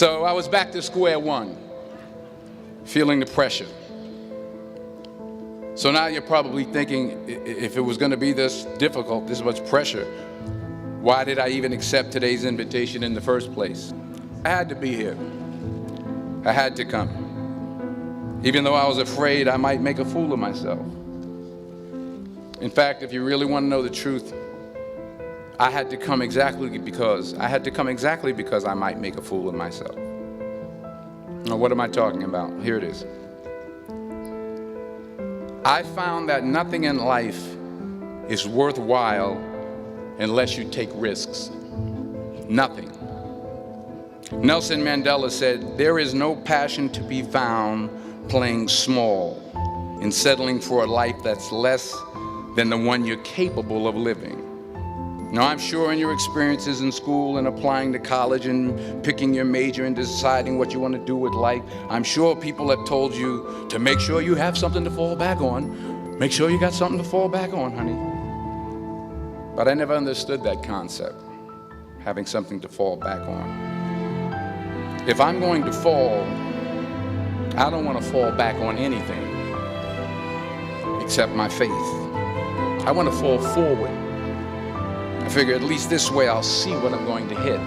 So I was back to square one, feeling the pressure. So now you're probably thinking, if it was going to be this difficult, this much pressure, why did I even accept today's invitation in the first place? I had to be here. I had to come. Even though I was afraid I might make a fool of myself. In fact, if you really want to know the truth, I had to come exactly because I might make a fool of myself. Now, what am I talking about? Here it is. I found that nothing in life is worthwhile unless you take risks. Nothing. Nelson Mandela said, "There is no passion to be found playing small and settling for a life that's less than the one you're capable of living." Now, I'm sure in your experiences in school and applying to college and picking your major and deciding what you want to do with life, I'm sure people have told you to make sure you have something to fall back on. Make sure you got something to fall back on, honey. But I never understood that concept, having something to fall back on. If I'm going to fall, I don't want to fall back on anything except my faith. I want to fall forward. I figure at least this way I'll see what I'm going to hit.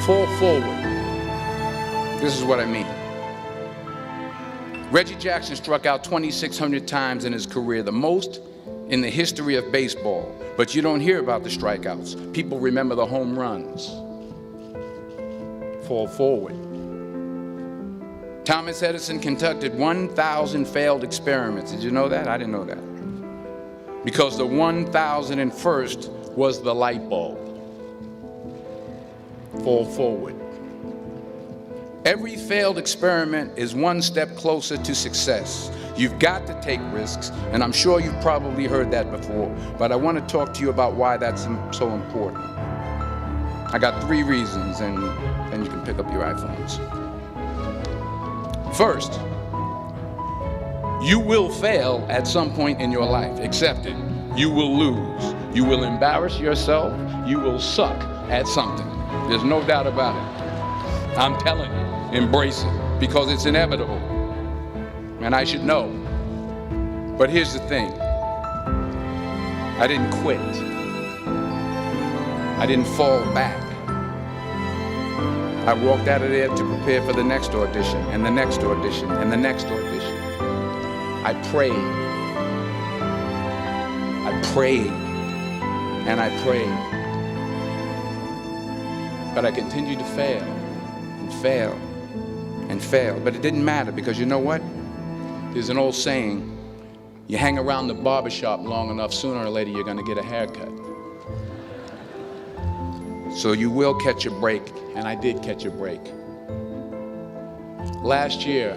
Fall forward. This is what I mean. Reggie Jackson struck out 2,600 times in his career, the most in the history of baseball. But you don't hear about the strikeouts. People remember the home runs. Fall forward. Thomas Edison conducted 1,000 failed experiments. Did you know that? I didn't know that. Because the 1,001st was the light bulb. Fall forward. Every failed experiment is one step closer to success. You've got to take risks, and I'm sure you've probably heard that before, but I want to talk to you about why that's so important. I got 3 reasons, and then you can pick up your iPhones. First, you will fail at some point in your life. Accept it. You will lose. You will embarrass yourself. You will suck at something. There's no doubt about it. I'm telling you, embrace it, because it's inevitable. And I should know. But here's the thing. I didn't quit. I didn't fall back. I walked out of there to prepare for the next audition, and the next audition, and the next audition. I prayed. I prayed. And I prayed. But I continued to fail, and fail, and fail. But it didn't matter, because you know what? There's an old saying, you hang around the barbershop long enough, sooner or later you're going to get a haircut. So you will catch a break, and I did catch a break. Last year,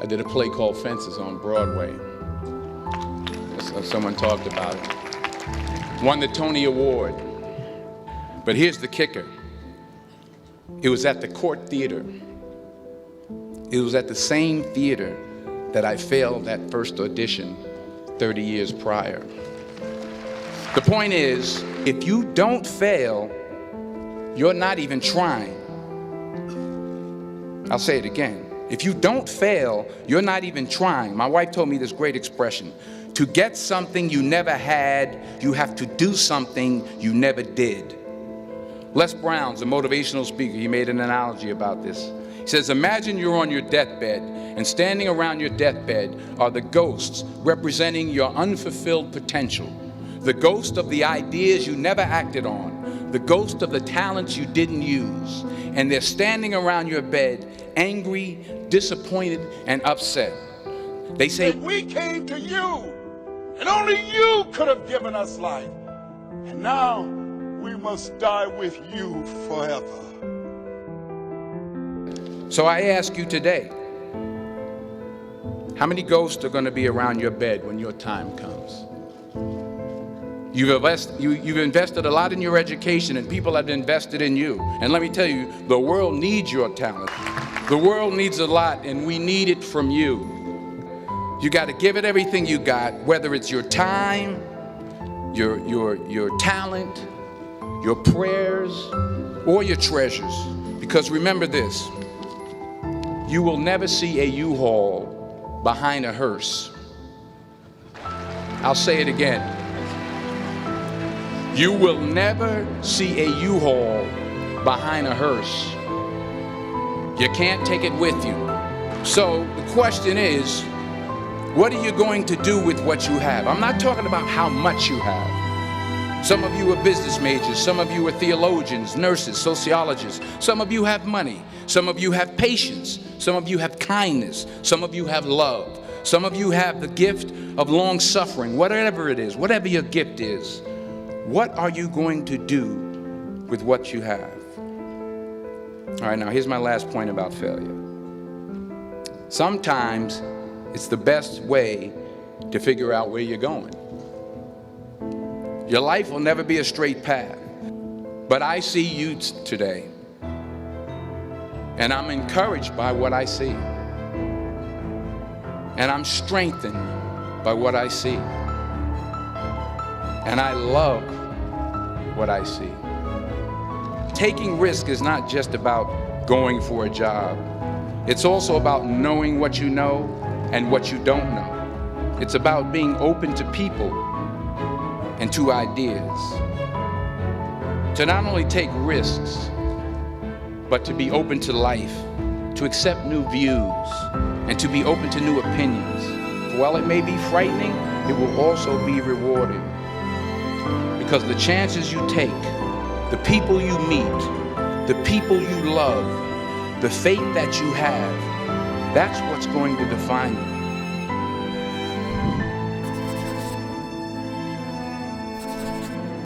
I did a play called Fences on Broadway. Someone talked about it. Won the Tony Award. But here's the kicker. It was at the Court Theater. It was at the same theater that I failed that first audition 30 years prior. The point is, if you don't fail, you're not even trying. I'll say it again. If you don't fail, you're not even trying. My wife told me this great expression. To get something you never had, you have to do something you never did. Les Brown's a motivational speaker. He made an analogy about this. He says, imagine you're on your deathbed, and standing around your deathbed are the ghosts representing your unfulfilled potential. The ghost of the ideas you never acted on. The ghost of the talents you didn't use. And they're standing around your bed, angry, disappointed, and upset. They say, we came to you, and only you could have given us life. And now we must die with you forever. So I ask you today, how many ghosts are going to be around your bed when your time comes? You've invested a lot in your education, and people have invested in you. And let me tell you, the world needs your talent. The world needs a lot, and we need it from you. You got to give it everything you got, whether it's your time, your talent, your prayers, or your treasures. Because remember this, you will never see a U-Haul behind a hearse. I'll say it again. You will never see a U-Haul behind a hearse. You can't take it with you. So the question is, what are you going to do with what you have? I'm not talking about how much you have. Some of you are business majors. Some of you are theologians, nurses, sociologists. Some of you have money. Some of you have patience. Some of you have kindness. Some of you have love. Some of you have the gift of long suffering. Whatever it is, whatever your gift is, what are you going to do with what you have? All right, now here's my last point about failure. Sometimes it's the best way to figure out where you're going. Your life will never be a straight path. But I see you today, and I'm encouraged by what I see. And I'm strengthened by what I see. And I love what I see. Taking risk is not just about going for a job. It's also about knowing what you know and what you don't know. It's about being open to people and to ideas. To not only take risks, but to be open to life, to accept new views, and to be open to new opinions. For while it may be frightening, it will also be rewarding. Because the chances you take, the people you meet, the people you love, the faith that you have, that's what's going to define you.